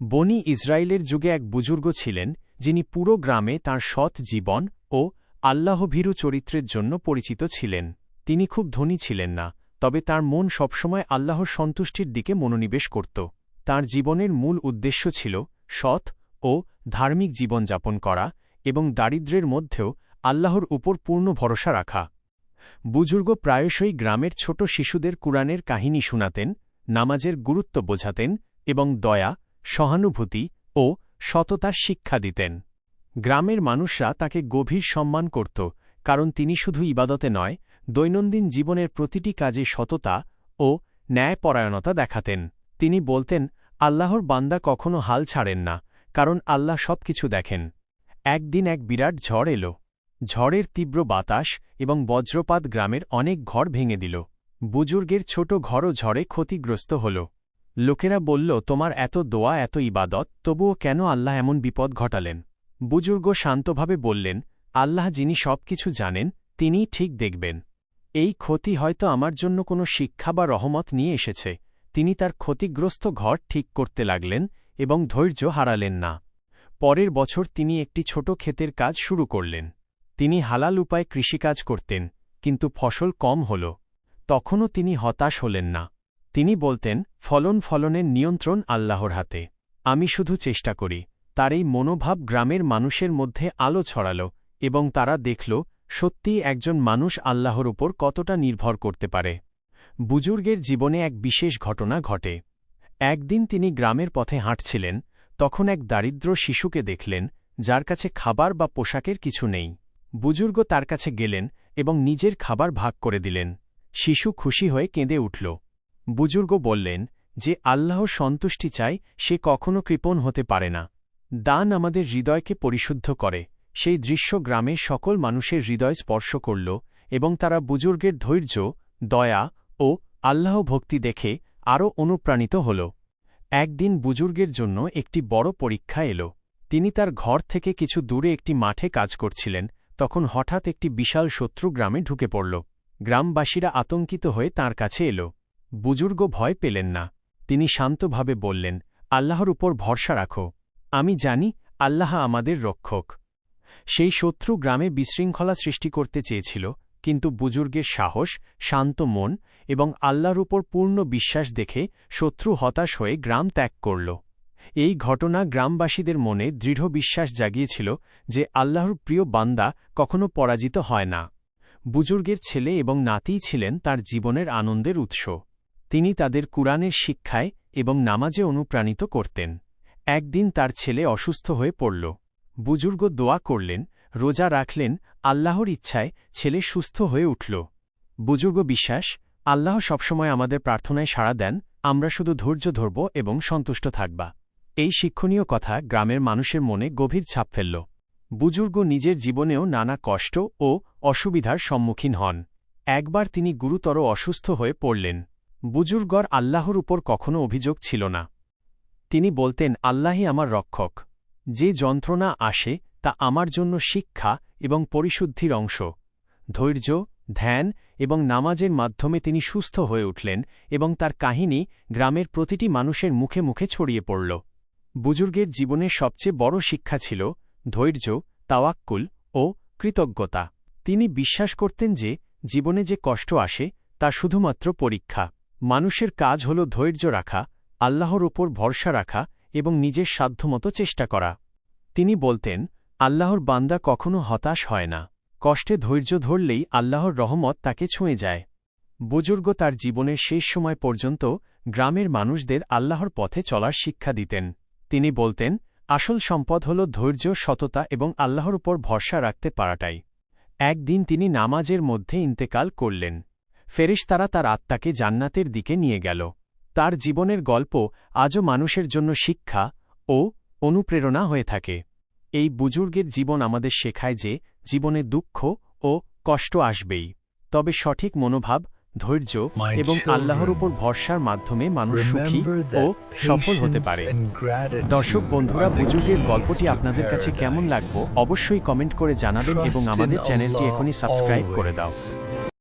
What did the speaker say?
বনি ইসরায়েলের যুগে এক বুজুর্গ ছিলেন যিনি পুরো গ্রামে তাঁর সৎ জীবন ও আল্লাহভীরু চরিত্রের জন্য পরিচিত ছিলেন। তিনি খুব ধনী ছিলেন না, তবে তাঁর মন সবসময় আল্লাহর সন্তুষ্টির দিকে মনোনিবেশ করত। তাঁর জীবনের মূল উদ্দেশ্য ছিল সৎ ও ধার্মিক জীবনযাপন করা এবং দারিদ্র্যের মধ্যেও আল্লাহর উপর পূর্ণ ভরসা রাখা। বুজুর্গ প্রায়শই গ্রামের ছোট শিশুদের কুরআনের কাহিনী শোনাতেন, নামাজের গুরুত্ব বোঝাতেন এবং দয়া, সহানুভূতি ও সততার শিক্ষা দিতেন। গ্রামের মানুষরা তাকে গভীর সম্মান করত, কারণ তিনি শুধু ইবাদতে নয়, দৈনন্দিন জীবনের প্রতিটি কাজে সততা ও ন্যায়পরায়ণতা দেখাতেন। তিনি বলতেন, আল্লাহর বান্দা কখনো হাল ছাড়েন না, কারণ আল্লাহ সবকিছু দেখেন। একদিন এক বিরাট ঝড় এল। ঝড়ের তীব্র বাতাস এবং বজ্রপাত গ্রামের অনেক ঘর ভেঙে দিল। বুজুর্গের ছোট ঘরও ঝড়ে ক্ষতিগ্রস্ত হল। লোকেরা বলল, তোমার এত দোয়া, এত ইবাদত, তবুও কেন আল্লাহ এমন বিপদ ঘটালেন? বুজুর্গ শান্তভাবে বললেন, আল্লাহ যিনি সবকিছু জানেন, তিনিই ঠিক দেখবেন। এই ক্ষতি হয়তো আমার জন্য কোনো শিক্ষা বা রহমত নিয়ে এসেছে। তিনি তার ক্ষতিগ্রস্ত ঘর ঠিক করতে লাগলেন এবং ধৈর্য হারালেন না। পরের বছর তিনি একটি ছোট ক্ষেতের কাজ শুরু করলেন। তিনি হালাল উপায়ে কৃষিকাজ করতেন, কিন্তু ফসল কম হল। তখনও তিনি হতাশ হলেন না। তিনি বলতেন, ফলনের নিয়ন্ত্রণ আল্লাহর হাতে। আমি শুধু চেষ্টা করি। তার এই মনোভাব গ্রামের মানুষের মধ্যে আলো ছড়াল এবং তারা দেখল, সত্যিই একজন মানুষ আল্লাহর উপর কতটা নির্ভর করতে পারে। বুজুর্গের জীবনে এক বিশেষ ঘটনা ঘটে। একদিন তিনি গ্রামের পথে হাঁটছিলেন, তখন এক দারিদ্র শিশুকে দেখলেন, যার কাছে খাবার বা পোশাকের কিছু নেই। বুজুর্গ তার কাছে গেলেন এবং নিজের খাবার ভাগ করে দিলেন। শিশু খুশি হয়ে কেঁদে উঠল। বুজুর্গ বললেন, যে আল্লাহর সন্তুষ্টি চায়, সে কখনো কৃপণ হতে পারে না। দান আমাদের হৃদয়কে পরিশুদ্ধ করে। সেই দৃশ্য গ্রামের সকল মানুষের হৃদয় স্পর্শ করল এবং তারা বুজুর্গের ধৈর্য, দয়া ও আল্লাহ ভক্তি দেখে আরও অনুপ্রাণিত হল। একদিন বুজুর্গের জন্য একটি বড় পরীক্ষা এল। তিনি তার ঘর থেকে কিছু দূরে একটি মাঠে কাজ করছিলেন, তখন হঠাৎ একটি বিশাল শত্রু গ্রামে ঢুকে পড়ল। গ্রামবাসীরা আতঙ্কিত হয়ে তাঁর কাছে এল। বুজুর্গ ভয় পেলেন না। তিনি শান্তভাবে বললেন, আল্লাহর উপর ভরসা রাখো। আমি জানি আল্লাহ আমাদের রক্ষক। সেই শত্রু গ্রামে বিশৃঙ্খলা সৃষ্টি করতে চেয়েছিল, কিন্তু বুজুর্গের সাহস, শান্ত মন এবং আল্লাহর উপর পূর্ণ বিশ্বাস দেখে শত্রু হতাশ হয়ে গ্রাম ত্যাগ করল। এই ঘটনা গ্রামবাসীদের মনে দৃঢ় বিশ্বাস জাগিয়েছিল যে আল্লাহর প্রিয় বান্দা কখনো পরাজিত হয় না। বুজুর্গের ছেলে এবং নাতিই ছিলেন তার জীবনের আনন্দের উৎস। তিনি তাদের কুরআনের শিক্ষায় এবং নামাজে অনুপ্রাণিত করতেন। একদিন তার ছেলে অসুস্থ হয়ে পড়ল। বুজুর্গ দোয়া করলেন, রোজা রাখলেন, আল্লাহর ইচ্ছায় ছেলে সুস্থ হয়ে উঠল। বুজুর্গ বিশ্বাস, আল্লাহ সবসময় আমাদের প্রার্থনায় সাড়া দেন, আমরা শুধু ধৈর্য ধরব এবং সন্তুষ্ট থাকবা। এই শিক্ষণীয় কথা গ্রামের মানুষের মনে গভীর ছাপ ফেলল। বুজুর্গ নিজের জীবনেও নানা কষ্ট ও অসুবিধার সম্মুখীন হন। একবার তিনি গুরুতর অসুস্থ হয়ে পড়লেন। বুজুর্গর আল্লাহর উপর কখনো অভিযোগ ছিল না। তিনি বলতেন, আল্লাহই আমার রক্ষক। যে যন্ত্রণা আসে তা আমার জন্য শিক্ষা এবং পরিশুদ্ধির অংশ। ধৈর্য, ধ্যান এবং নামাজের মাধ্যমে তিনি সুস্থ হয়ে উঠলেন এবং তার কাহিনী গ্রামের প্রতিটি মানুষের মুখে মুখে ছড়িয়ে পড়ল। বুজুর্গের জীবনের সবচেয়ে বড় শিক্ষা ছিল ধৈর্য, তাওয়াক্কুল ও কৃতজ্ঞতা। তিনি বিশ্বাস করতেন যে জীবনে যে কষ্ট আসে তা শুধুমাত্র পরীক্ষা। মানুষের কাজ হল ধৈর্য রাখা, আল্লাহর ওপর ভরসা রাখা এবং নিজের সাধ্যমতো চেষ্টা করা। তিনি বলতেন, আল্লাহর বান্দা কখনো হতাশ হয় না। কষ্টে ধৈর্য ধরলেই আল্লাহর রহমত তাকে ছুঁয়ে যায়। বুজুর্গ তার জীবনের শেষ সময় পর্যন্ত গ্রামের মানুষদের আল্লাহর পথে চলার শিক্ষা দিতেন। তিনি বলতেন, আসল সম্পদ হল ধৈর্য, সততা এবং আল্লাহর উপর ভরসা রাখতে পারাটাই। একদিন তিনি নামাজের মধ্যে ইন্তেকাল করলেন। ফেরেশতারা তার আত্মাকে জান্নাতের দিকে নিয়ে গেল। তার জীবনের গল্প আজও মানুষের জন্য শিক্ষা ও অনুপ্রেরণা হয়ে থাকে। এই বুজুর্গের জীবন আমাদের শেখায় যে জীবনে দুঃখ ও কষ্ট আসবেই, তবে সঠিক মনোভাব, ধৈর্য এবং আল্লাহর উপর ভরসার মাধ্যমে মানুষ সুখী ও সফল হতে পারে। দর্শক বন্ধুরা, বুজুর্গের গল্পটি আপনাদের কাছে কেমন লাগলো অবশ্যই কমেন্ট করে জানাবেন এবং আমাদের চ্যানেলটি এখনই সাবস্ক্রাইব করে দাও।